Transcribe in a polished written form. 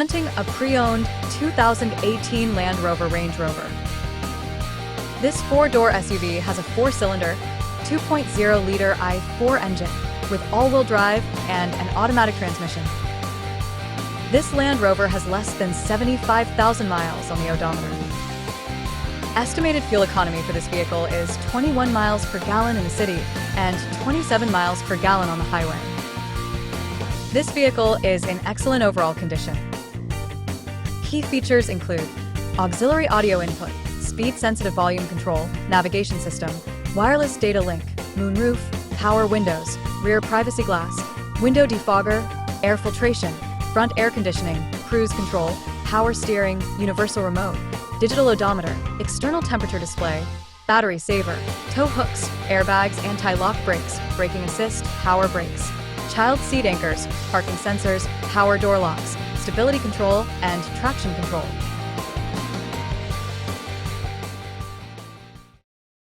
Presenting a pre-owned 2018 Land Rover Range Rover. This four-door SUV has a four-cylinder, 2.0-liter i4 engine with all-wheel drive and an automatic transmission. This Land Rover has less than 75,000 miles on the odometer. Estimated fuel economy for this vehicle is 21 miles per gallon in the city and 27 miles per gallon on the highway. This vehicle is in excellent overall condition. Key features include auxiliary audio input, speed-sensitive volume control, navigation system, wireless data link, moonroof, power windows, rear privacy glass, window defogger, air filtration, front air conditioning, cruise control, power steering, universal remote, digital odometer, external temperature display, battery saver, tow hooks, airbags, anti-lock brakes, braking assist, power brakes, child seat anchors, parking sensors, power door locks, stability control, and traction control.